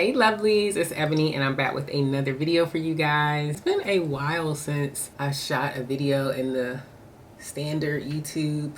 Hey lovelies, it's Ebony and I'm back with another video for you guys. It's been a while since I shot a video in the standard YouTube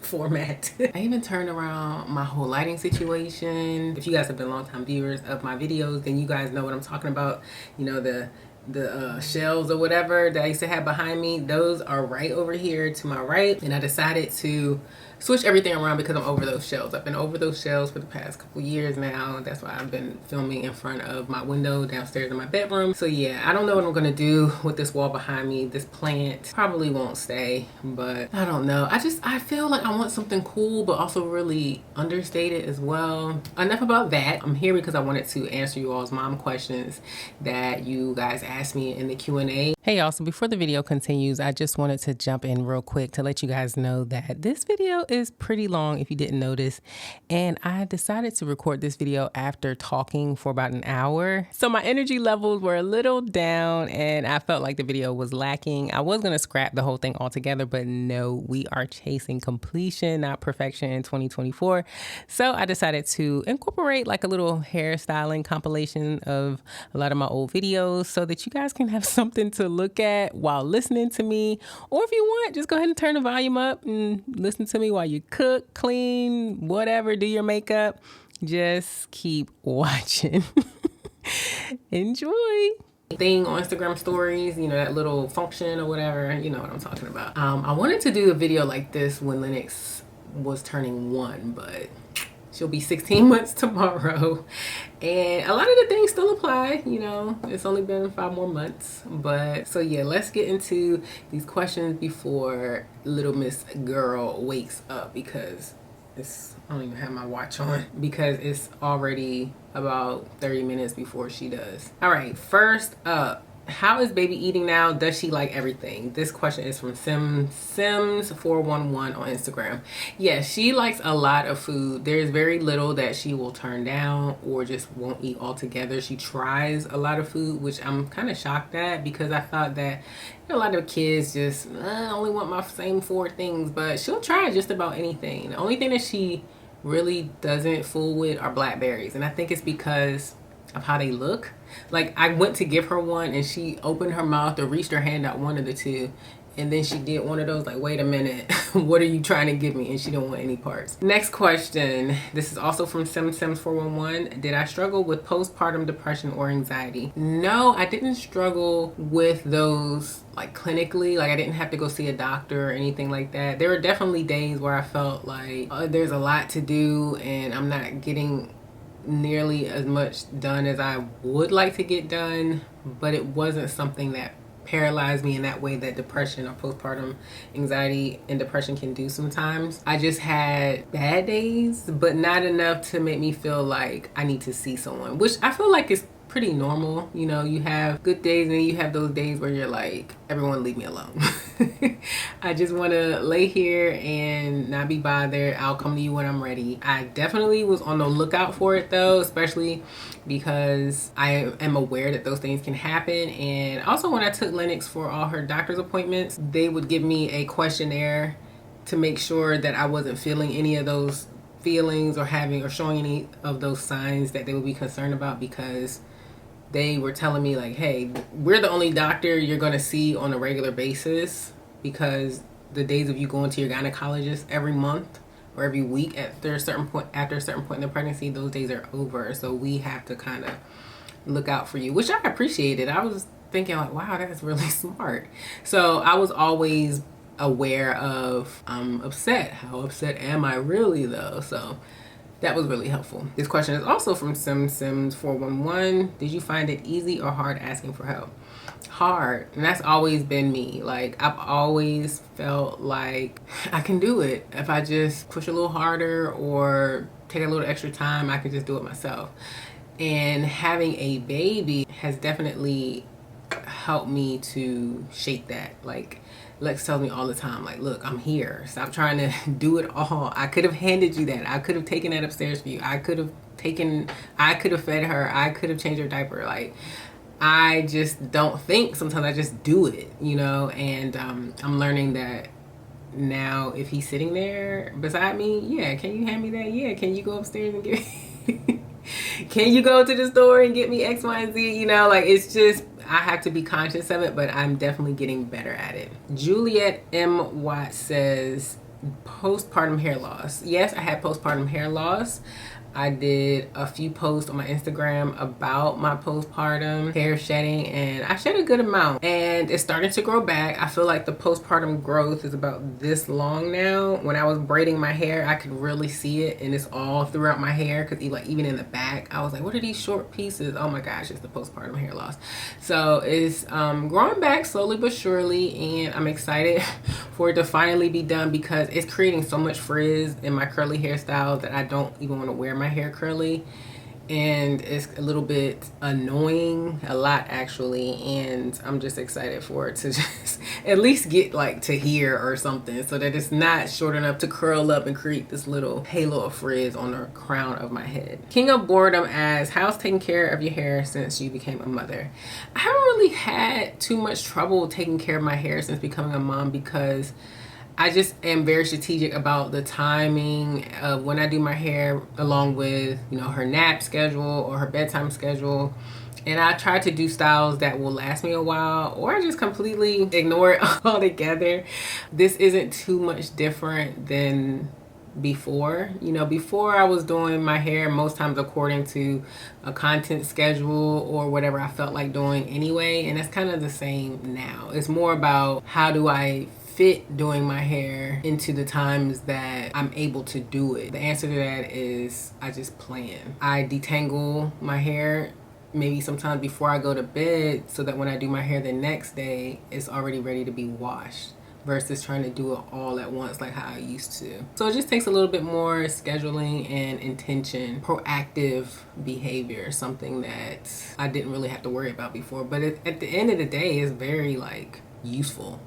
format. I even turned around my whole lighting situation. If you guys have been long-time viewers of my videos, then you guys know what I'm talking about. You know, the shelves or whatever that I used to have behind me, those are right over here to my right, and I decided to switch everything around because I'm over those shelves. I've been over those shelves for the past couple years now. That's why I've been filming in front of my window downstairs in my bedroom. So yeah, I don't know what I'm gonna do with this wall behind me. This plant probably won't stay, but I don't know. I feel like I want something cool but also really understated as well. Enough about that. I'm here because I wanted to answer you all's mom questions that you guys asked me in the Q&A. Hey y'all, so before the video continues, I just wanted to jump in real quick to let you guys know that this video is pretty long if you didn't notice, and I decided to record this video after talking for about an hour. So my energy levels were a little down and I felt like the video was lacking. I was gonna scrap the whole thing altogether, but no, we are chasing completion, not perfection in 2024. So I decided to incorporate like a little hairstyling compilation of a lot of my old videos so that you guys can have something to look at while listening to me. Or if you want, just go ahead and turn the volume up and listen to me while you cook, clean, whatever, do your makeup. Just keep watching. Enjoy. Thing on Instagram stories, you know, that little function or whatever, you know what I'm talking about. I wanted to do a video like this when Lennox was turning 1, but she'll be 16 months tomorrow, and a lot of the things still apply. You know, it's only been 5 more months, but so yeah, let's get into these questions before little Miss Girl wakes up, because I don't even have my watch on, because it's already about 30 minutes before she does. All right, first up, how is baby eating now? Does she like everything? This question is from Sims411 on Instagram. Yes, she likes a lot of food. There's very little that she will turn down or just won't eat altogether. She tries a lot of food, which I'm kind of shocked at, because I thought that a lot of kids just only want my same 4 things, but she'll try just about anything. The only thing that she really doesn't fool with are blackberries, and I think it's because of how they look. Like, I went to give her one and she opened her mouth or reached her hand out, one of the two, and then she did one of those like, wait a minute, what are you trying to give me? And she don't want any parts. Next question. This is also from Sims411. Did I struggle with postpartum depression or anxiety? No, I didn't struggle with those like clinically. Like, I didn't have to go see a doctor or anything like that. There were definitely days where I felt like there's a lot to do and I'm not getting nearly as much done as I would like to get done, but it wasn't something that paralyzed me in that way that depression or postpartum anxiety and depression can do sometimes. I just had bad days, but not enough to make me feel like I need to see someone, which I feel like is pretty normal. You know, you have good days and you have those days where you're like, everyone leave me alone. I just want to lay here and not be bothered. I'll come to you when I'm ready. I definitely was on the lookout for it though, especially because I am aware that those things can happen. And also, when I took Lennox for all her doctor's appointments, they would give me a questionnaire to make sure that I wasn't feeling any of those feelings or having or showing any of those signs that they would be concerned about, because they were telling me like, hey, we're the only doctor you're going to see on a regular basis, because the days of you going to your gynecologist every month or every week after a certain point in the pregnancy, those days are over. So we have to kind of look out for you, which I appreciated. I was thinking like, wow, that's really smart. So I was always aware of upset. How upset am I really though? So that was really helpful. This question is also from Sims411. Did you find it easy or hard asking for help? Hard. And that's always been me. Like, I've always felt like I can do it. If I just push a little harder or take a little extra time, I can just do it myself. And having a baby has definitely helped me to shake that. Like, Lex tells me all the time, like, look, I'm here. Stop trying to do it all. I could have handed you that. I could have taken that upstairs for you. I could have fed her. I could have changed her diaper. Like, I just don't think. Sometimes I just do it, you know? And I'm learning that now. If he's sitting there beside me, yeah, can you hand me that? Yeah, can you go upstairs and get can you go to the store and get me X, Y, and Z? You know, like, it's just, I have to be conscious of it, but I'm definitely getting better at it. Juliet M. Watt says, postpartum hair loss. Yes, I had postpartum hair loss. I did a few posts on my Instagram about my postpartum hair shedding, and I shed a good amount and it's starting to grow back. I feel like the postpartum growth is about this long now. When I was braiding my hair, I could really see it, and it's all throughout my hair, because even in the back, I was like, what are these short pieces? Oh my gosh, it's the postpartum hair loss. So it's growing back slowly but surely, and I'm excited for it to finally be done, because it's creating so much frizz in my curly hairstyle that I don't even want to wear my hair curly, and it's a little bit annoying, a lot actually, and I'm just excited for it to just at least get like to here or something, so that it's not short enough to curl up and create this little halo of frizz on the crown of my head. King of Boredom asks, how's taking care of your hair since you became a mother? I haven't really had too much trouble taking care of my hair since becoming a mom, because I just am very strategic about the timing of when I do my hair, along with, you know, her nap schedule or her bedtime schedule. And I try to do styles that will last me a while, or I just completely ignore it altogether. This isn't too much different than before. You know, before I was doing my hair most times according to a content schedule or whatever I felt like doing anyway. And that's kind of the same now. It's more about how do I fit doing my hair into the times that I'm able to do it. The answer to that is I just plan. I detangle my hair maybe sometimes before I go to bed, so that when I do my hair the next day, it's already ready to be washed, versus trying to do it all at once like how I used to. So it just takes a little bit more scheduling and intention, proactive behavior, something that I didn't really have to worry about before. But at the end of the day, it's very like useful.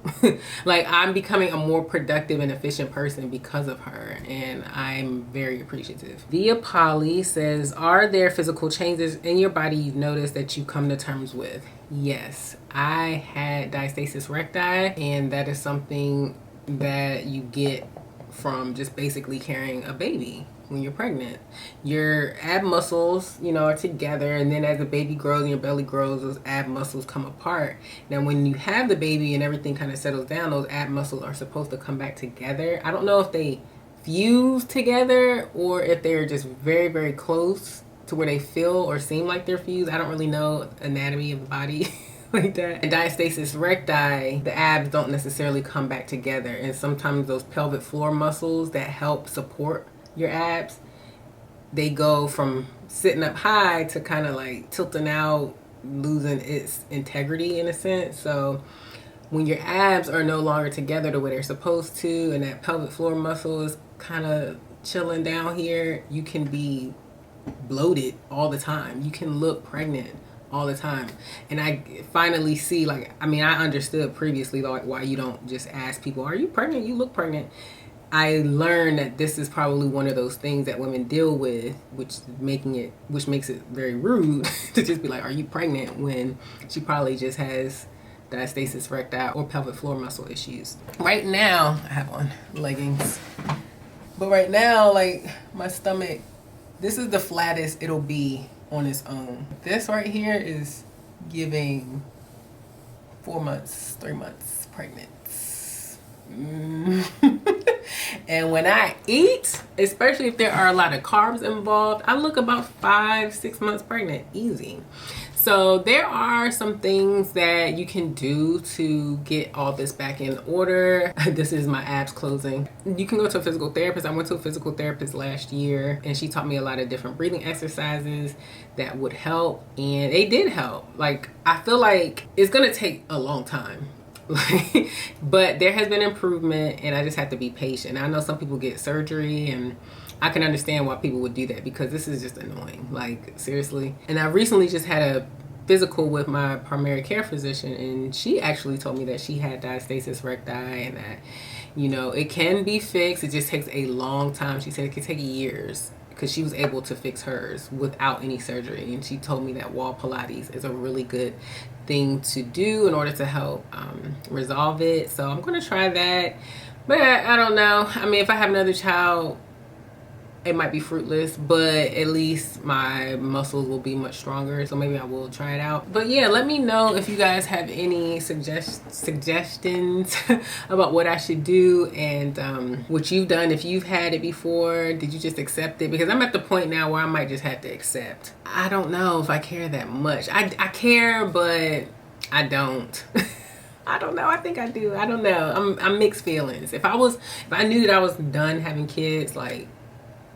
Like, I'm becoming a more productive and efficient person because of her, and I'm very appreciative. Via Polly says, are there physical changes in your body you've noticed that you come to terms with? Yes, I had diastasis recti, and that is something that you get from just basically carrying a baby. When you're pregnant, your ab muscles, you know, are together, and then as the baby grows and your belly grows, those ab muscles come apart. Now when you have the baby and everything kind of settles down, those ab muscles are supposed to come back together. I don't know if they fuse together or if they're just very, very close to where they feel or seem like they're fused. I don't really know anatomy of the body like that. And diastasis recti, the abs don't necessarily come back together, and sometimes those pelvic floor muscles that help support your abs, they go from sitting up high to kind of like tilting out, losing its integrity in a sense. So when your abs are no longer together the way they're supposed to, and that pelvic floor muscle is kind of chilling down here, you can be bloated all the time. You can look pregnant all the time. And I finally see, like, I mean, I understood previously like why you don't just ask people, are you pregnant? You look pregnant. I learned that this is probably one of those things that women deal with, which makes it very rude to just be like, are you pregnant, when she probably just has diastasis recti or pelvic floor muscle issues. Right now, I have on leggings, but right now, like, my stomach, this is the flattest it'll be on its own. This right here is giving 4 months, 3 months pregnant. And when I eat, especially if there are a lot of carbs involved, I look about 5-6 months pregnant, easy. So there are some things that you can do to get all this back in order. This is my abs closing. You can go to a physical therapist. I went to a physical therapist last year, and she taught me a lot of different breathing exercises that would help, and they did help. Like, I feel like it's gonna take a long time. But there has been improvement, and I just have to be patient. I know some people get surgery, and I can understand why people would do that, because this is just annoying, like, seriously. And I recently just had a physical with my primary care physician, and she actually told me that she had diastasis recti, and that, you know, it can be fixed. It just takes a long time. She said it could take years, because she was able to fix hers without any surgery. And she told me that wall Pilates is a really good thing to do in order to help resolve it. So I'm gonna try that, but I don't know. I mean, if I have another child, it might be fruitless, but at least my muscles will be much stronger, so maybe I will try it out. But yeah, let me know if you guys have any suggestions about what I should do, and what you've done. If you've had it before, did you just accept it? Because I'm at the point now where I might just have to accept. I don't know if I care that much. I care, but I don't. I don't know. I think I do. I don't know. I'm mixed feelings. If I knew that I was done having kids, like,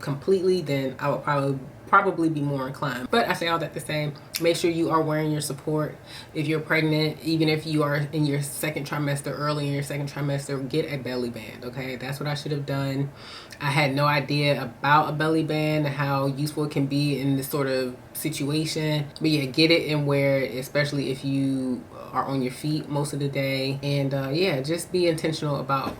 completely, then I would probably be more inclined. But I say all that to say, make sure you are wearing your support. If you're pregnant, even if you are in your second trimester, early in your second trimester, get a belly band. Okay, that's what I should have done. I had no idea about a belly band and how useful it can be in this sort of situation. But yeah, get it and wear it, especially if you are on your feet most of the day. And yeah, just be intentional about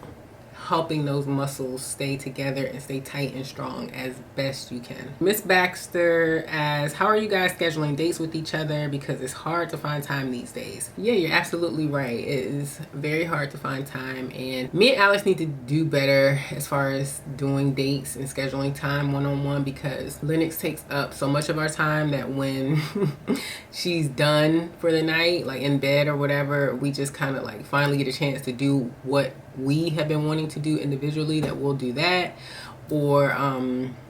helping those muscles stay together and stay tight and strong as best you can. Miss Baxter asks, how are you guys scheduling dates with each other? Because it's hard to find time these days. Yeah, you're absolutely right. It is very hard to find time, and me and Alex need to do better as far as doing dates and scheduling time one-on-one, because Lennox takes up so much of our time that when she's done for the night, like in bed or whatever, we just kind of like finally get a chance to do what we have been wanting to do individually, that we'll do that, or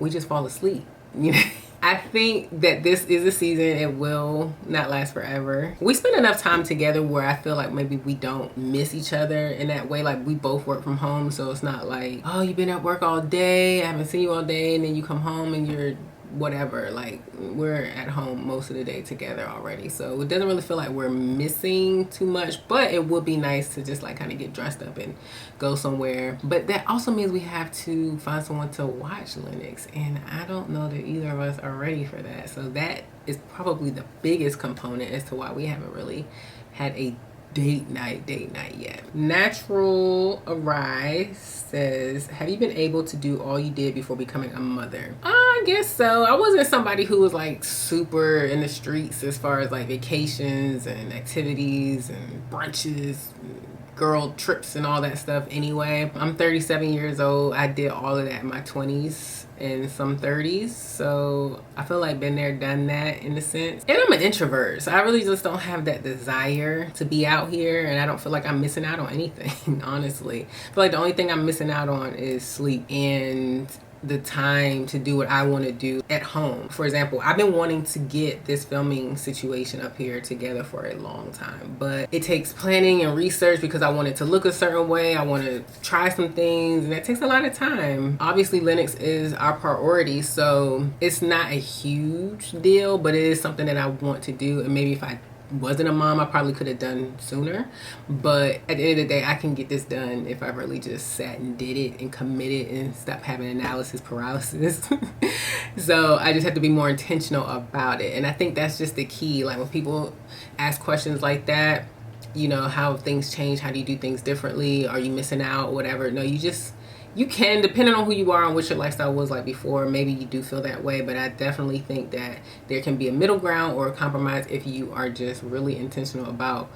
we just fall asleep, you know. I think that this is a season, it will not last forever. We spend enough time together where I feel like maybe we don't miss each other in that way. Like, we both work from home, so it's not like, oh, you've been at work all day, I haven't seen you all day, and then you come home and you're whatever. Like, we're at home most of the day together already, so it doesn't really feel like we're missing too much. But it would be nice to just like kind of get dressed up and go somewhere. But that also means we have to find someone to watch Lennox, and I don't know that either of us are ready for that. So that is probably the biggest component as to why we haven't really had a date night yet. Natural Arise says, have you been able to do all you did before becoming a mother? I guess so. I wasn't somebody who was like super in the streets as far as like vacations and activities and brunches, girl trips and all that stuff anyway. I'm 37 years old. I did all of that in my 20s and some 30s, so I feel like been there, done that in a sense. And I'm an introvert, so I really just don't have that desire to be out here, and I don't feel like I'm missing out on anything. Honestly, I feel like the only thing I'm missing out on is sleep and the time to do what I want to do at home. For example, I've been wanting to get this filming situation up here together for a long time, but it takes planning and research because I want it to look a certain way. I want to try some things, and that takes a lot of time. Obviously, Lennox is our priority, so it's not a huge deal, but it is something that I want to do. And maybe if I wasn't a mom, I probably could have done sooner, but at the end of the day, I can get this done if I really just sat and did it and committed and stopped having analysis paralysis. So I just have to be more intentional about it, and I think that's just the key. Like, when people ask questions like that, you know, how have things changed, how do you do things differently, are you missing out, whatever. No, you can, depending on who you are and what your lifestyle was like before, maybe you do feel that way, but I definitely think that there can be a middle ground or a compromise if you are just really intentional about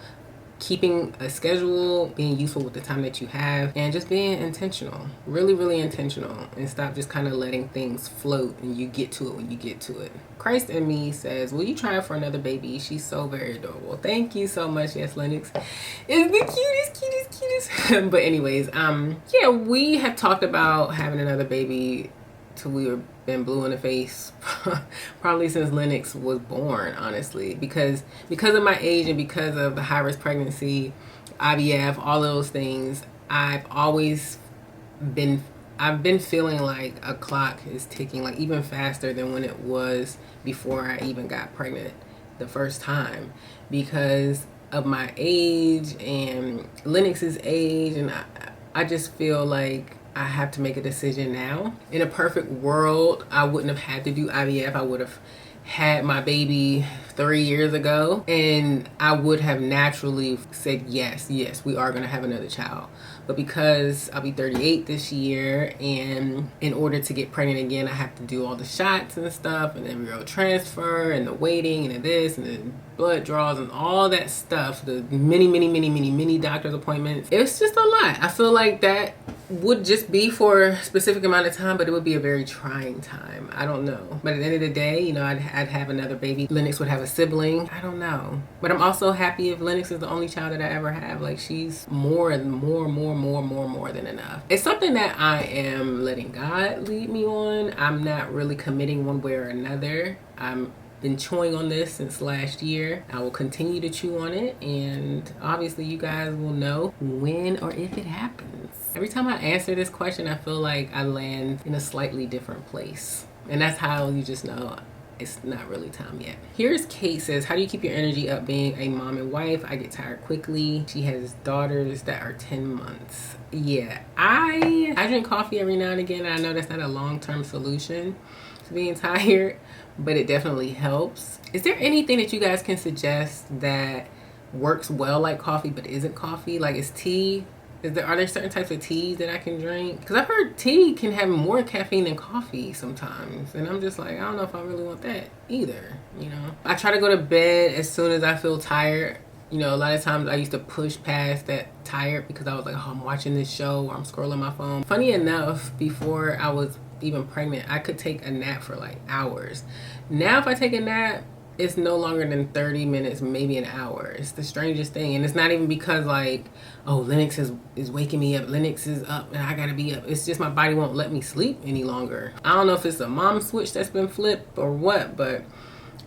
keeping a schedule, being useful with the time that you have, and just being intentional, really, really intentional, and stop just kind of letting things float and you get to it when you get to it. Christ in Me says, will you try for another baby? She's so very adorable. Thank you so much. Yes, Lennox is the cutest. But anyways, yeah, we have talked about having another baby till we were been blue in the face probably since Lennox was born, honestly, because of my age and because of the high risk pregnancy, IVF, all of those things. I've been feeling like a clock is ticking, like even faster than when it was before I even got pregnant the first time, because of my age and Lennox's age. And I just feel like I have to make a decision now. In a perfect world, I wouldn't have had to do IVF. I would have had my baby 3 years ago, and I would have naturally said yes, we are going to have another child. But because I'll be 38 this year, and in order to get pregnant again, I have to do all the shots and stuff, and the embryo transfer, and the waiting, and this, and the blood draws, and all that stuff, the many doctor's appointments. It's just a lot. I feel like that would just be for a specific amount of time, but it would be a very trying time. I don't know. But at the end of the day, you know, I'd have another baby. Lennox would have a sibling. I don't know. But I'm also happy if Lennox is the only child that I ever have. Like, she's more than enough. It's something that I am letting God lead me on. I'm not really committing one way or another. I'm been chewing on this since last year. I will continue to chew on it, and obviously you guys will know when or if it happens. Every time I answer this question, I feel like I land in a slightly different place, and that's how you just know it's not really time yet. Here's Kate says, how do you keep your energy up being a mom and wife? I get tired quickly. She has daughters that are 10 months. Yeah, I drink coffee every now and again, and I know that's not a long-term solution to being tired, but it definitely helps. Is there anything that you guys can suggest that works well like coffee but isn't coffee? Like, is tea? Are there certain types of teas that I can drink? Because I've heard tea can have more caffeine than coffee sometimes, and I'm just like, I don't know if I really want that either, you know? I try to go to bed as soon as I feel tired. You know, a lot of times I used to push past that tired because I was like, oh, I'm watching this show or I'm scrolling my phone. Funny enough, before I was even pregnant, I could take a nap for like hours. Now if I take a nap, it's no longer than 30 minutes, maybe an hour. It's the strangest thing. And it's not even because like, oh, Lennox is waking me up. Lennox is up and I gotta be up. It's just my body won't let me sleep any longer. I don't know if it's a mom switch that's been flipped or what, but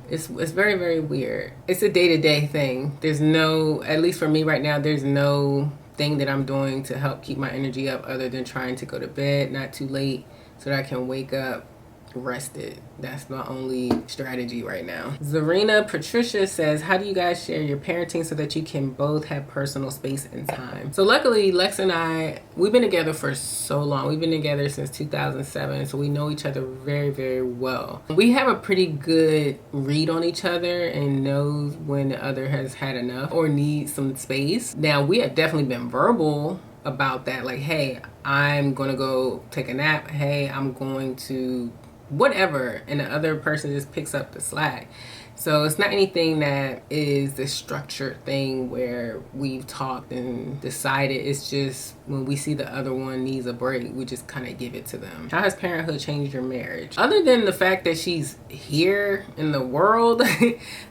it's very, very weird. It's a day-to-day thing. There's no, at least for me right now, there's no thing that I'm doing to help keep my energy up other than trying to go to bed not too late so that I can wake up rested. That's my only strategy right now. Zarina Patricia says, how do you guys share your parenting so that you can both have personal space and time? So luckily, Lex and I, we've been together for so long. We've been together since 2007, so we know each other very, very well. We have a pretty good read on each other and knows when the other has had enough or needs some space. Now, we have definitely been verbal about that. Like, hey, I'm gonna go take a nap. Hey, I'm going to whatever, and the other person just picks up the slack. So it's not anything that is the structured thing where we've talked and decided. It's just when we see the other one needs a break, we just kind of give it to them. How has parenthood changed your marriage? Other than the fact that she's here in the world,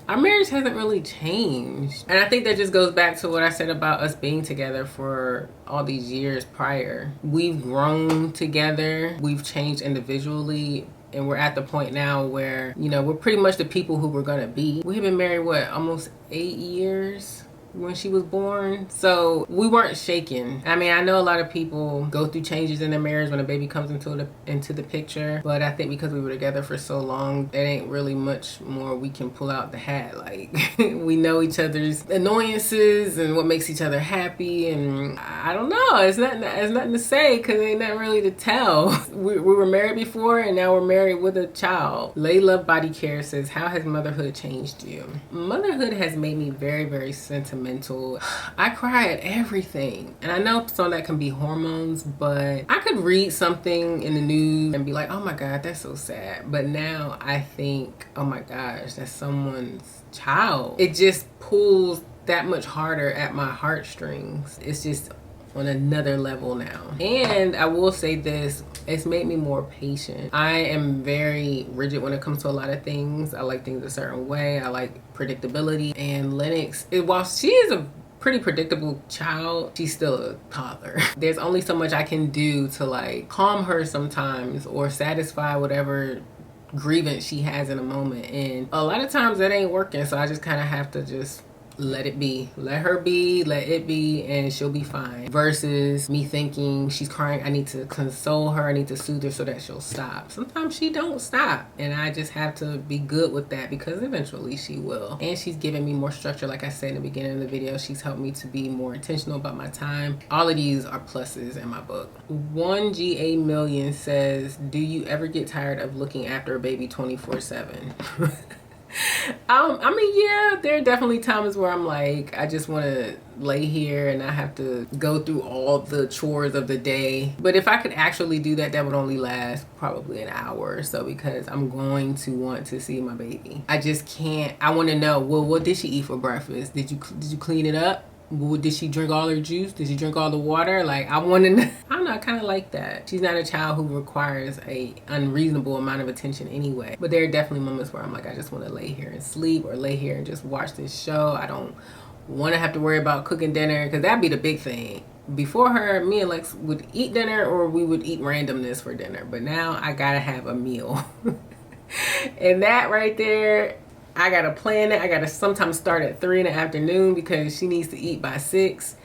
our marriage hasn't really changed. And I think that just goes back to what I said about us being together for all these years prior. We've grown together. We've changed individually. And we're at the point now where, you know, we're pretty much the people who we're gonna be. We've been married, what, almost 8 years when she was born. So we weren't shaken. I mean, I know a lot of people go through changes in their marriage when a baby comes into the picture. But I think because we were together for so long, there ain't really much more we can pull out the hat. Like, we know each other's annoyances and what makes each other happy. And I don't know. It's nothing to say because ain't nothing really to tell. We were married before and now we're married with a child. Layla Body Care says, how has motherhood changed you? Motherhood has made me very, very sentimental. I cry at everything. And I know some of that can be hormones, but I could read something in the news and be like, oh my God, that's so sad. But now I think, oh my gosh, that's someone's child. It just pulls that much harder at my heartstrings. It's just on another level now. And I will say this, it's made me more patient. I am very rigid when it comes to a lot of things. I like things a certain way. I like predictability. And Lennox, while she is a pretty predictable child, she's still a toddler. There's only so much I can do to like calm her sometimes or satisfy whatever grievance she has in a moment. And a lot of times that ain't working. So I just kind of have to just let it be. Let her be, let it be, and she'll be fine. Versus me thinking she's crying, I need to console her, I need to soothe her so that she'll stop. Sometimes she don't stop, and I just have to be good with that because eventually she will. And she's giving me more structure. Like I said in the beginning of the video, she's helped me to be more intentional about my time. All of these are pluses in my book. 1GA Million says, do you ever get tired of looking after a baby 24/7? I mean, yeah, there are definitely times where I'm like, I just want to lay here and I have to go through all the chores of the day. But if I could actually do that, that would only last probably an hour or so because I'm going to want to see my baby. I just can't. I want to know, well, what did she eat for breakfast? Did you clean it up? Did she drink all her juice? Did she drink all the water? Like, I want to know. I don't know, I kind of like that. She's not a child who requires a unreasonable amount of attention anyway. But there are definitely moments where I'm like, I just want to lay here and sleep, or lay here and just watch this show. I don't want to have to worry about cooking dinner, because that'd be the big thing. Before her, me and Lex would eat dinner, or we would eat randomness for dinner. But now I gotta have a meal. And that right there, I gotta plan it. I gotta sometimes start at 3 in the afternoon, because she needs to eat by 6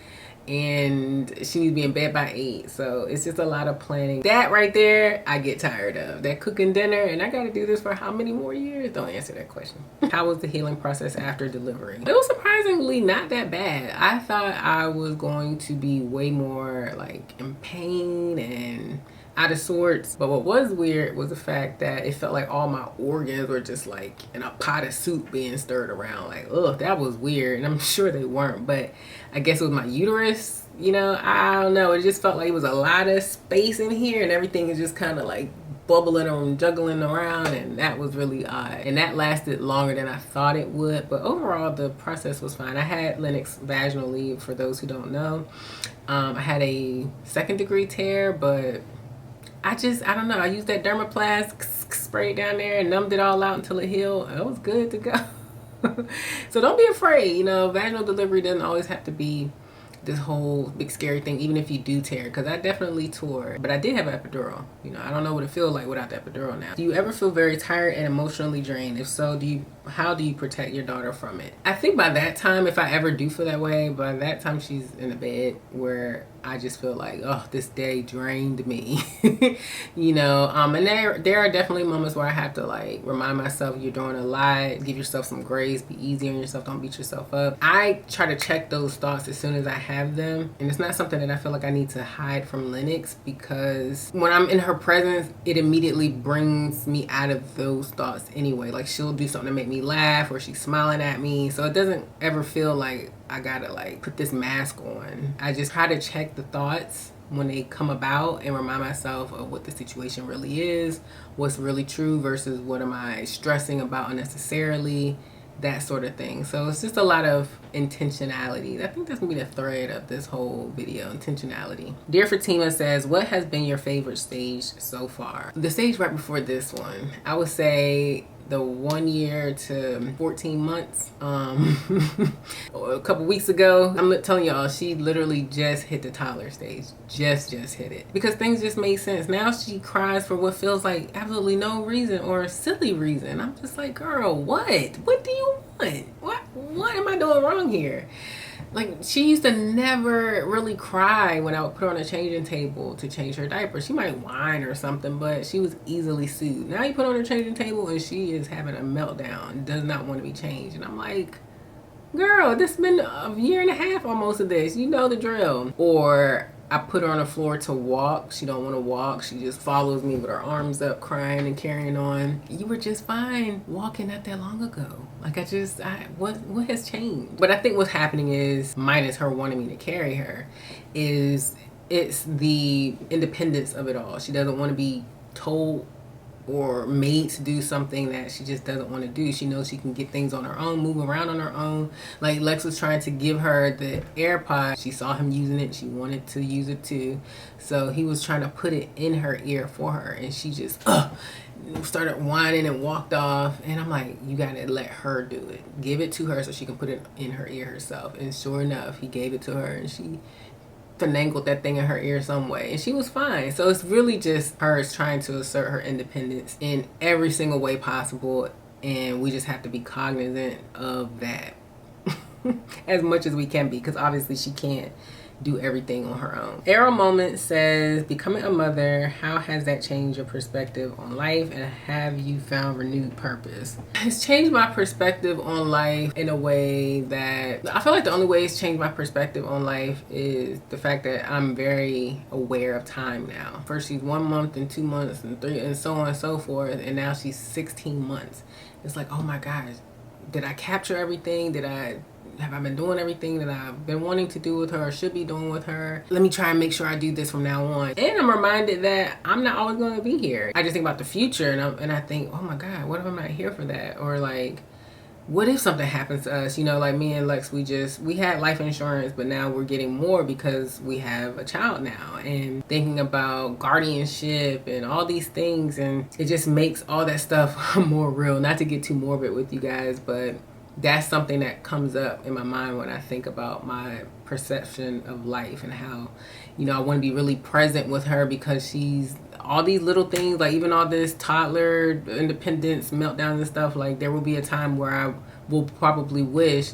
and she needs to be in bed by 8. So it's just a lot of planning. That right there, I get tired of. That cooking dinner, and I gotta do this for how many more years? Don't answer that question. How was the healing process after delivery? It was surprisingly not that bad. I thought I was going to be way more like in pain and out of sorts. But what was weird was the fact that it felt like all my organs were just like in a pot of soup being stirred around. Like, ugh, that was weird. And I'm sure they weren't, but I guess it was my uterus, you know, I don't know. It just felt like it was a lot of space in here, and everything is just kind of like bubbling and juggling around, and that was really odd. And that lasted longer than I thought it would, but overall the process was fine. I had Lennox vaginally, for those who don't know. I had a 2nd-degree tear, but I don't know. I used that Dermaplast, sprayed down there and numbed it all out until it healed. It was good to go. So don't be afraid. You know, vaginal delivery doesn't always have to be this whole big scary thing, even if you do tear, because I definitely tore. But I did have an epidural. You know, I don't know what it feels like without the epidural now. Do you ever feel very tired and emotionally drained? If so, how do you protect your daughter from it? I think by that time, if I ever do feel that way, by that time she's in the bed where I just feel like, oh, this day drained me. You know, and there are definitely moments where I have to like remind myself, you're doing a lot, give yourself some grace, be easy on yourself, don't beat yourself up. I try to check those thoughts as soon as I have them, and it's not something that I feel like I need to hide from Lennox, because when I'm in her presence, it immediately brings me out of those thoughts anyway. Like, she'll do something to make me laugh, or she's smiling at me, so it doesn't ever feel like I gotta like put this mask on. I just try to check the thoughts when they come about and remind myself of what the situation really is, what's really true versus what am I stressing about unnecessarily, that sort of thing. So it's just a lot of intentionality. I think that's gonna be the thread of this whole video, intentionality. Dear Fatima says, what has been your favorite stage so far? The stage right before this one, I would say the 1 year to 14 months. A couple weeks ago, I'm telling y'all, she literally just hit the toddler stage. Just hit it. Because things just made sense. Now she cries for what feels like absolutely no reason, or a silly reason. I'm just like, girl, what? What do you want? What am I doing wrong here? Like, she used to never really cry when I would put her on a changing table to change her diaper. She might whine or something, but she was easily soothed. Now you put her on a changing table and she is having a meltdown, does not want to be changed. And I'm like, girl, this has been a year and a half almost of this. You know the drill. Or I put her on the floor to walk. She don't want to walk. She just follows me with her arms up, crying and carrying on. You were just fine walking not that long ago. Like, what has changed? But I think what's happening is, minus her wanting me to carry her, is it's the independence of it all. She doesn't want to be told or made to do something that she just doesn't want to do. She knows she can get things on her own, move around on her own. Like, Lex was trying to give her the AirPod. She saw him using it. She wanted to use it too. So he was trying to put it in her ear for her, and she just started whining and walked off. And I'm like, you gotta let her do it. Give it to her so she can put it in her ear herself. And sure enough, he gave it to her, and she finagled that thing in her ear some way, and she was fine. So it's really just her trying to assert her independence in every single way possible, and we just have to be cognizant of that as much as we can be, because obviously she can't do everything on her own. Arrow Moment says, becoming a mother, how has that changed your perspective on life, and have you found renewed purpose? It's changed my perspective on life in a way that I feel like the only way it's changed my perspective on life is the fact that I'm very aware of time now. First she's 1 month and 2 months and 3 and so on and so forth, and now she's 16 months. It's like, oh my gosh, did I capture everything? Have I been doing everything that I've been wanting to do with her or should be doing with her? Let me try and make sure I do this from now on. And I'm reminded that I'm not always going to be here. I just think about the future, and I think, oh my God, what if I'm not here for that? Or like, what if something happens to us? Like me and Lex, we had life insurance, but now we're getting more because we have a child now, and thinking about guardianship and all these things, and it just makes all that stuff more real. Not to get too morbid with you guys, but that's something that comes up in my mind when I think about my perception of life, and how, I want to be really present with her, because she's all these little things, like even all this toddler independence meltdowns and stuff. Like, there will be a time where I will probably wish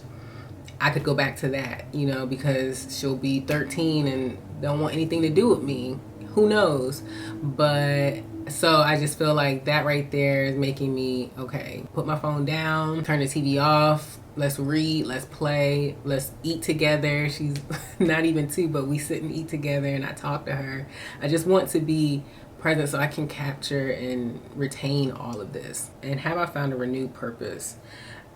I could go back to that, because she'll be 13 and don't want anything to do with me. Who knows? But so I just feel like that right there is making me, okay, put my phone down, turn the TV off, let's read, let's play, let's eat together. She's not even 2, but we sit and eat together and I talk to her. I just want to be present so I can capture and retain all of this. And have I found a renewed purpose?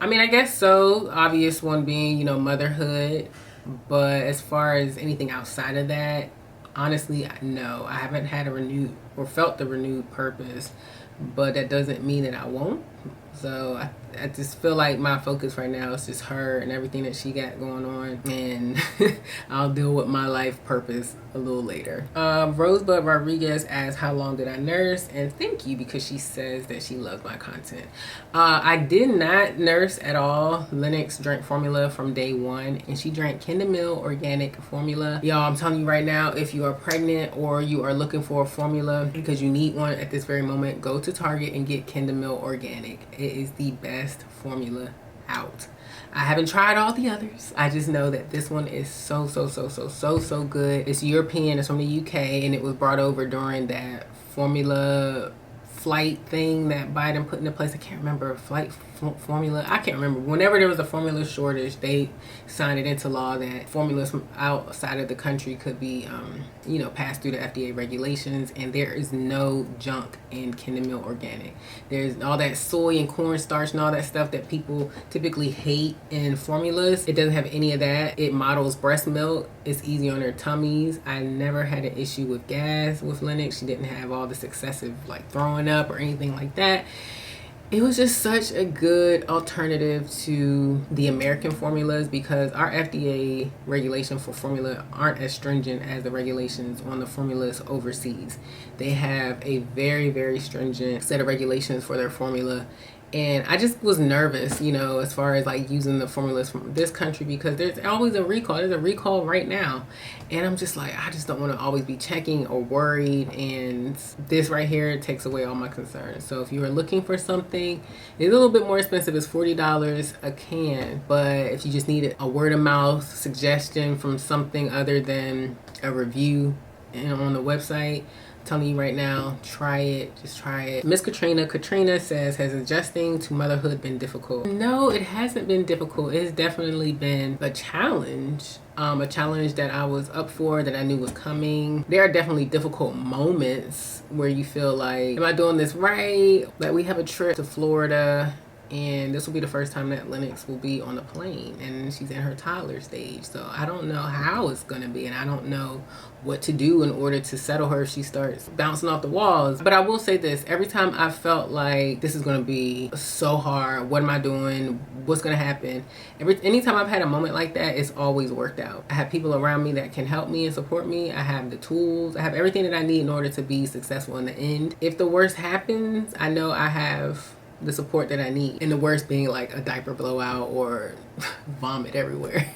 I mean, I guess so. Obvious one being, motherhood. But as far as anything outside of that, honestly, no. I haven't had a renewed or felt the renewed purpose, but that doesn't mean that I won't. So I just feel like my focus right now is just her and everything that she got going on, and I'll deal with my life purpose a little later. Rosebud Rodriguez asks, how long did I nurse? And thank you, because she says that she loves my content. I did not nurse at all. Lennox drank formula from day one, and she drank Kendamil organic formula. Y'all, I'm telling you right now, if you are pregnant or you are looking for a formula because you need one at this very moment, go to Target and get Kendamil organic. It is the best formula out. I haven't tried all the others. I just know that this one is so good. It's European, it's from the UK, and it was brought over during that formula flight thing that Biden put into place. I can't remember, formula. I can't remember. Whenever there was a formula shortage, they signed it into law that formulas from outside of the country could be, passed through the FDA regulations. And there is no junk in Kendamil organic. There's all that soy and cornstarch and all that stuff that people typically hate in formulas. It doesn't have any of that. It models breast milk. It's easy on their tummies. I never had an issue with gas with Lennox. She didn't have all this excessive throwing up or anything like that. It was just such a good alternative to the American formulas, because our FDA regulation for formula aren't as stringent as the regulations on the formulas overseas. They have a very stringent set of regulations for their formula. And I just was nervous, as far as using the formulas from this country, because there's always a recall. There's a recall right now. And I'm just I just don't want to always be checking or worried. And this right here takes away all my concerns. So if you are looking for something, it's a little bit more expensive. It's $40 a can. But if you just need a word of mouth suggestion from something other than a review on the website, telling you right now, try it. Just try it. Miss Katrina says, has adjusting to motherhood been difficult? No, it hasn't been difficult. It has definitely been a challenge. A challenge that I was up for, that I knew was coming. There are definitely difficult moments where you feel like, am I doing this right? We have a trip to Florida, and this will be the first time that Lennox will be on a plane, and she's in her toddler stage. So I don't know how it's gonna be, and I don't know what to do in order to settle her if she starts bouncing off the walls. But I will say this, every time I felt like this is gonna be so hard, what am I doing, what's gonna happen, anytime I've had a moment like that, it's always worked out. I have people around me that can help me and support me. I have the tools, I have everything that I need in order to be successful in the end. If the worst happens, I know I have the support that I need, and the worst being a diaper blowout or vomit everywhere.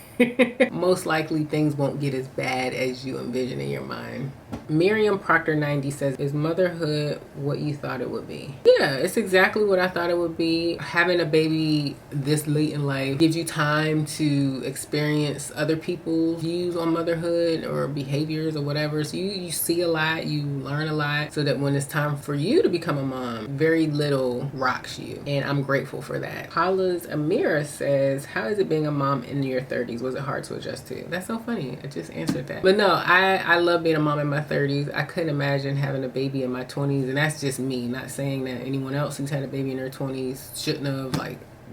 Most likely things won't get as bad as you envision in your mind. Miriam Proctor 90 says, is motherhood what you thought it would be? Yeah, it's exactly what I thought it would be. Having a baby this late in life gives you time to experience other people's views on motherhood or behaviors or whatever. So you see a lot, you learn a lot, so that when it's time for you to become a mom, very little rocks you. And I'm grateful for that. Paula's Amira says, how is it being a mom in your 30s? Was it hard to adjust to? That's so funny. I just answered that. But no, I love being a mom in my 30s. I couldn't imagine having a baby in my 20s, and that's just me. Not saying that anyone else who's had a baby in their 20s shouldn't have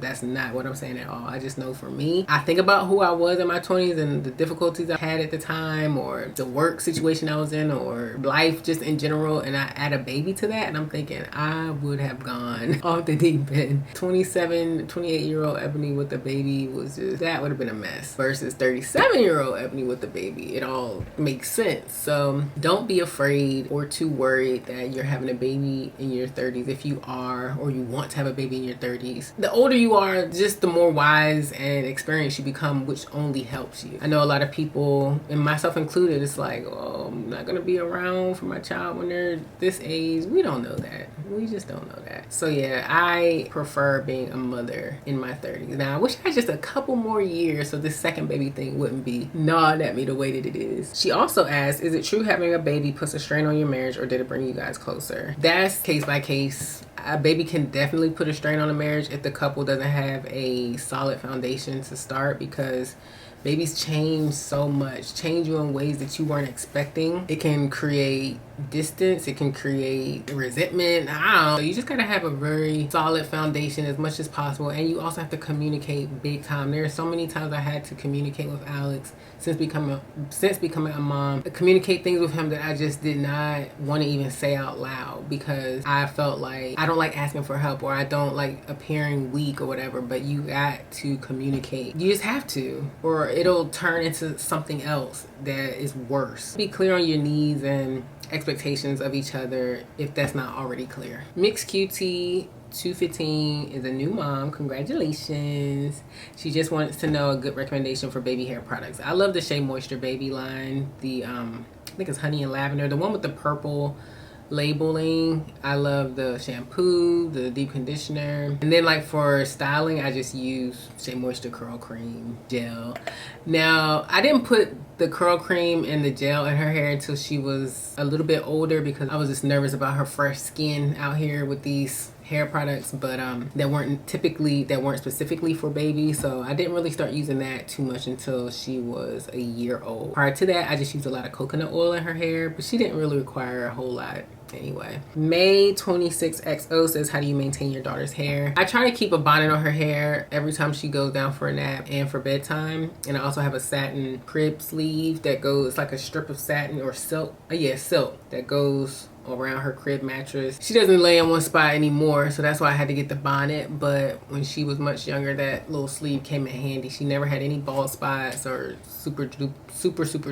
That's not what I'm saying at all. I just know for me, I think about who I was in my 20s and the difficulties I had at the time, or the work situation I was in, or life just in general, and I add a baby to that, and I'm thinking I would have gone off the deep end. 28-year-old Ebony with a baby was just, that would have been a mess, versus 37-year-old Ebony with a baby. It all makes sense. So don't be afraid or too worried that you're having a baby in your 30s. If you are, or you want to have a baby in your 30s, the older you are, just the more wise and experienced you become, which only helps you. I know a lot of people, and myself included, it's like, oh, I'm not gonna be around for my child when they're this age. We don't know that. We just don't know that. So yeah, I prefer being a mother in my 30s. Now I wish I had just a couple more years so this second baby thing wouldn't be gnawing at me the way that it is. She also asked, is it true having a baby puts a strain on your marriage, or did it bring you guys closer? That's case by case. A baby can definitely put a strain on a marriage if the couple doesn't have a solid foundation to start, because babies change so much, change you in ways that you weren't expecting. It can create distance, it can create resentment. I don't know. You just gotta have a very solid foundation as much as possible, and you also have to communicate big time. There are so many times I had to communicate with Alex since becoming a mom, communicate things with him that I just did not want to even say out loud, because I felt like I don't like asking for help, or I don't like appearing weak or whatever. But you got to communicate. You just have to, or it'll turn into something else that is worse. Be clear on your needs and expectations of each other if that's not already clear. Mixed QT 215 is a new mom. Congratulations. She just wants to know a good recommendation for baby hair products. I love the Shea Moisture baby line. The I think it's honey and lavender, the one with the purple labeling. I love the shampoo, the deep conditioner, and then like for styling I just use Shea Moisture curl cream gel. Now I didn't put the curl cream and the gel in her hair until she was a little bit older, because I was just nervous about her fresh skin out here with these hair products, but that weren't specifically for babies. So I didn't really start using that too much until she was a year old. Prior to that, I just used a lot of coconut oil in her hair, but she didn't really require a whole lot anyway. May 26XO says, how do you maintain your daughter's hair? I try to keep a bonnet on her hair every time she goes down for a nap and for bedtime. And I also have a satin crib sleeve that goes like a strip of satin or silk. Silk that goes around her crib mattress. She doesn't lay in one spot anymore, so that's why I had to get the bonnet. But when she was much younger, that little sleeve came in handy. She never had any bald spots or super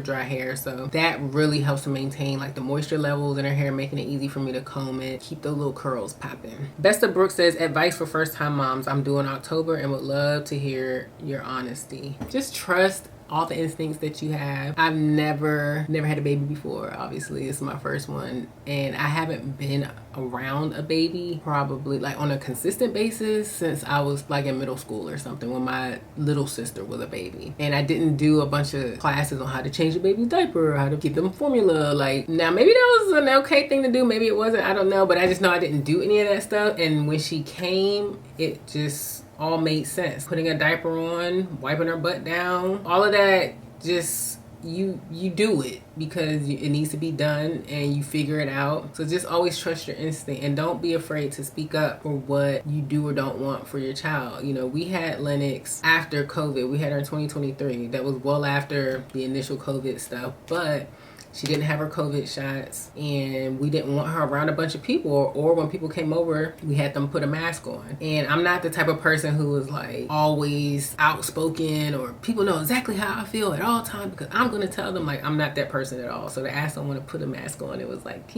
dry hair, so that really helps to maintain like the moisture levels in her hair, making it easy for me to comb it, keep the little curls popping. Besta Brooks says, advice for first time moms. I'm due in October and would love to hear your honesty. Just trust all the instincts that you have. I've never had a baby before. Obviously, this is my first one, and I haven't been around a baby probably like on a consistent basis since I was like in middle school or something, when my little sister was a baby. And I didn't do a bunch of classes on how to change a baby's diaper, how to give them formula. Like, now maybe that was an okay thing to do, maybe it wasn't, I don't know, but I just know I didn't do any of that stuff. And when she came, it just all made sense. Putting a diaper on, wiping her butt down, all of that, just you do it because it needs to be done, and you figure it out. So just always trust your instinct, and don't be afraid to speak up for what you do or don't want for your child. You know, we had Lennox after COVID. We had her in 2023. That was well after the initial COVID stuff, but she didn't have her COVID shots, and we didn't want her around a bunch of people, or when people came over, we had them put a mask on. And I'm not the type of person who is like always outspoken, or people know exactly how I feel at all times because I'm going to tell them. Like, I'm not that person at all. So to ask someone to put a mask on, it was like,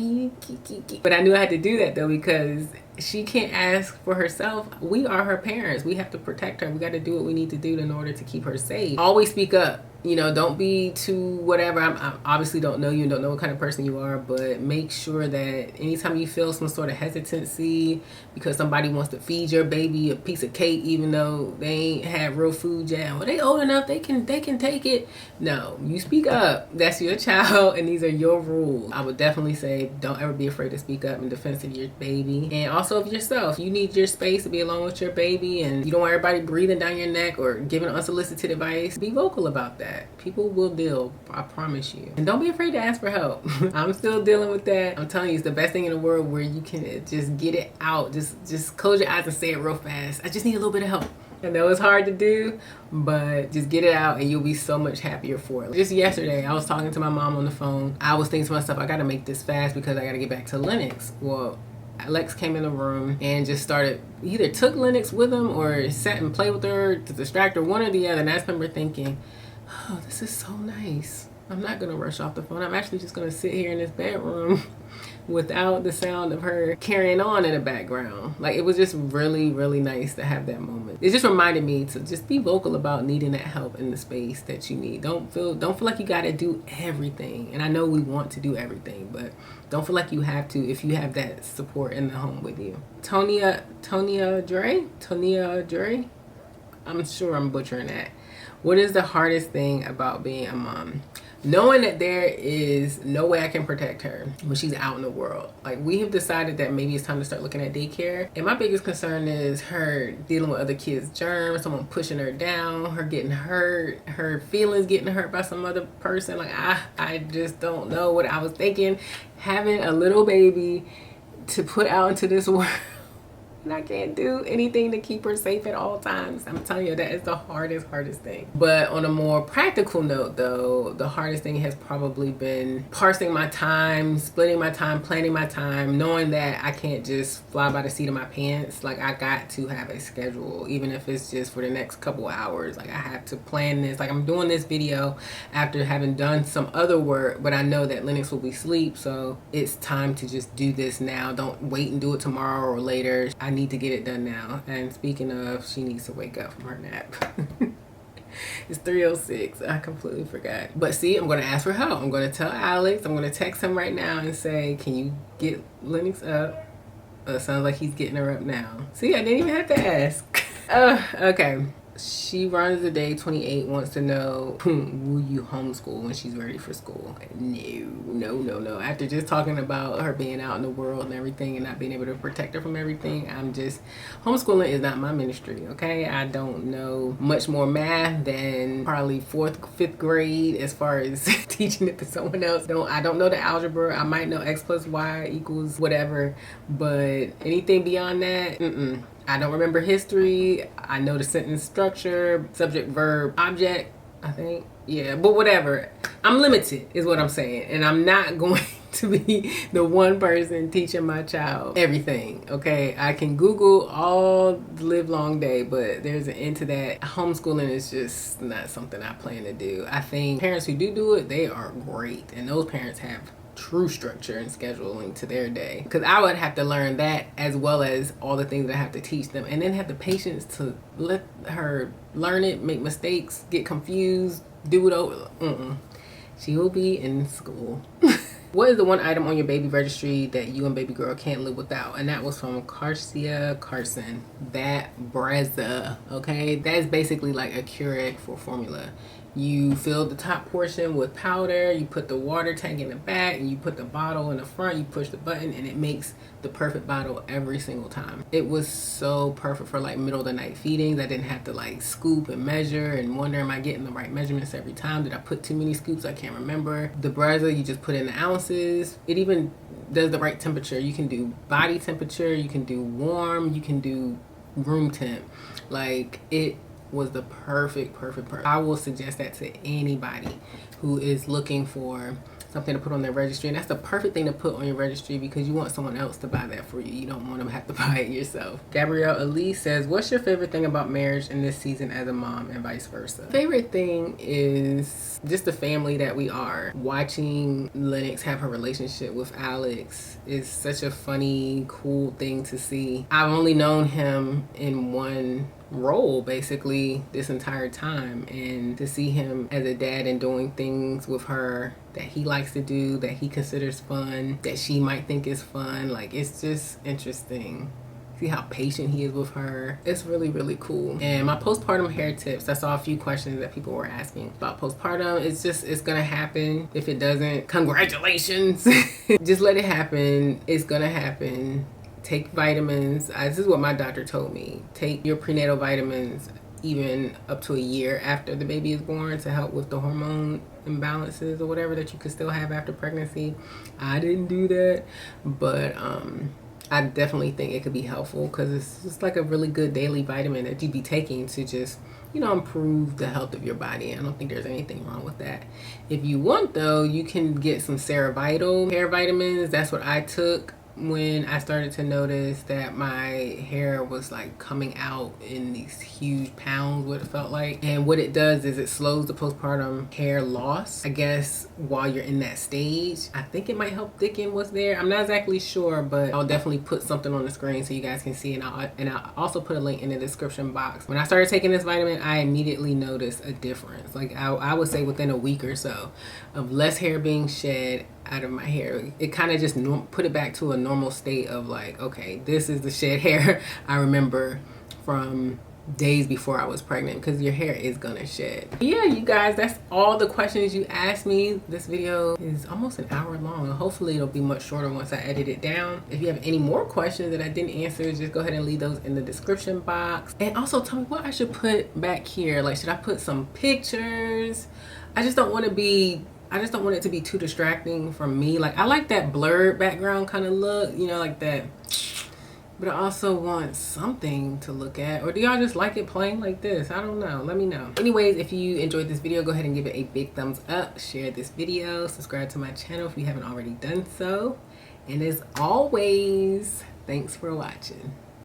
but I knew I had to do that though, because she can't ask for herself. We are her parents. We have to protect her. We got to do what we need to do in order to keep her safe. Always speak up. You know, don't be too whatever. I obviously don't know you and don't know what kind of person you are, but make sure that anytime you feel some sort of hesitancy because somebody wants to feed your baby a piece of cake even though they ain't had real food yet, well, they old enough, they can take it. No, you speak up. That's your child and these are your rules. I would definitely say don't ever be afraid to speak up in defense of your baby. And also also of yourself. You need your space to be alone with your baby, and you don't want everybody breathing down your neck or giving unsolicited advice. Be vocal about that. People will deal, I promise you. And don't be afraid to ask for help. I'm still dealing with that. I'm telling you, it's the best thing in the world where you can just get it out. Just close your eyes and say it real fast. I just need a little bit of help. I know it's hard to do, but just get it out and you'll be so much happier for it. Just yesterday, I was talking to my mom on the phone. I was thinking to myself, I gotta make this fast because I gotta get back to Lennox. Well, Alex came in the room and just started, either took Lennox with him or sat and played with her to distract her, one or the other. And I just remember thinking, oh, this is so nice. I'm not gonna rush off the phone. I'm actually just gonna sit here in this bedroom without the sound of her carrying on in the background. Like, it was just really, really nice to have that moment. It just reminded me to just be vocal about needing that help in the space that you need. Don't feel like you gotta do everything. And I know we want to do everything, but don't feel like you have to if you have that support in the home with you. Tonia Dre. I'm sure I'm butchering that. What is the hardest thing about being a mom? Knowing that there is no way I can protect her when she's out in the world. Like, we have decided that maybe it's time to start looking at daycare. And my biggest concern is her dealing with other kids' germs, someone pushing her down, her getting hurt, her feelings getting hurt by some other person. Like, I just don't know what I was thinking. Having a little baby to put out into this world, and I can't do anything to keep her safe at all times. I'm telling you, that is the hardest thing. But on a more practical note though, the hardest thing has probably been parsing my time, splitting my time, planning my time, knowing that I can't just fly by the seat of my pants. Like, I got to have a schedule, even if it's just for the next couple of hours. Like, I have to plan this. Like, I'm doing this video after having done some other work, but I know that Lennox will be asleep, so it's time to just do this now. Don't wait and do it tomorrow or later. I need to get it done now. And speaking of, she needs to wake up from her nap. It's 3:06. I completely forgot. But see, I'm going to ask for help. I'm going to tell Alex. I'm going to text him right now and say, can you get Lennox up? It sounds like he's getting her up now. See, I didn't even have to ask. Okay. She runs the day 28, wants to know, will you homeschool when she's ready for school? No. After just talking about her being out in the world and everything and not being able to protect her from everything, homeschooling is not my ministry, okay? I don't know much more math than probably 4th, 5th grade as far as teaching it to someone else. I don't know the algebra. I might know X plus Y equals whatever, but anything beyond that, I don't remember history. I know the sentence structure, subject, verb, object, I think. Yeah, but whatever. I'm limited is what I'm saying. And I'm not going to be the one person teaching my child everything, okay? I can Google all the live long day, but there's an end to that. Homeschooling is just not something I plan to do. I think parents who do it, they are great. And those parents have true structure and scheduling to their day, because I would have to learn that as well as all the things that I have to teach them, and then have the patience to let her learn it, make mistakes, get confused, do it over. She will be in school. What is the one item on your baby registry that you and baby girl can't live without? And that was from Carcia Carson. That Brezza, okay? That is basically like a Keurig for formula. You fill the top portion with powder, you put the water tank in the back, and you put the bottle in the front, you push the button, and it makes the perfect bottle every single time. It was so perfect for like middle of the night feedings. I didn't have to like scoop and measure and wonder, am I getting the right measurements every time? Did I put too many scoops? I can't remember. The Brezza, you just put in the ounces. It even does the right temperature. You can do body temperature, you can do warm, you can do room temp. Like, it was the perfect. I will suggest that to anybody who is looking for something to put on their registry. And that's the perfect thing to put on your registry, because you want someone else to buy that for you. You don't want them to have to buy it yourself. Gabrielle Elise says, what's your favorite thing about marriage in this season as a mom, and vice versa? Favorite thing is just the family that we are. Watching Lennox have her relationship with Alex is such a funny, cool thing to see. I've only known him in one role basically this entire time, and to see him as a dad and doing things with her that he likes to do, that he considers fun, that she might think is fun, like, it's just interesting. See how patient he is with her. It's really cool. And my postpartum hair tips, I saw a few questions that people were asking about postpartum. It's gonna happen. If it doesn't, congratulations. Just let it happen. It's gonna happen. take vitamins. This is what my doctor told me. Take your prenatal vitamins even up to a year after the baby is born to help with the hormone imbalances or whatever that you could still have after pregnancy. I didn't do that, but I definitely think it could be helpful because it's just like a really good daily vitamin that you'd be taking to just, you know, improve the health of your body. I don't think there's anything wrong with that. If you want though, you can get some Cerevital hair vitamins. That's what I took when I started to notice that my hair was like coming out in these huge pounds, what it felt like. And what it does is it slows the postpartum hair loss, I guess, while you're in that stage. I think it might help thicken what's there. I'm not exactly sure, but I'll definitely put something on the screen so you guys can see, and I'll also put a link in the description box. When I started taking this vitamin, I immediately noticed a difference. Like I would say within a week or so of less hair being shed out of my hair. It kind of just put it back to a normal state of like, okay, this is the shed hair I remember from days before I was pregnant, because your hair is gonna shed. Yeah, you guys, that's all the questions you asked me. This video is almost an hour long. Hopefully it'll be much shorter once I edit it down. If you have any more questions that I didn't answer, just go ahead and leave those in the description box. And also tell me what I should put back here. Like, should I put some pictures? I just don't want it to be too distracting from me. Like, I like that blurred background kind of look, you know, like that. But I also want something to look at. Or do y'all just like it plain like this? I don't know. Let me know. Anyways, if you enjoyed this video, go ahead and give it a big thumbs up. Share this video. Subscribe to my channel if you haven't already done so. And as always, thanks for watching.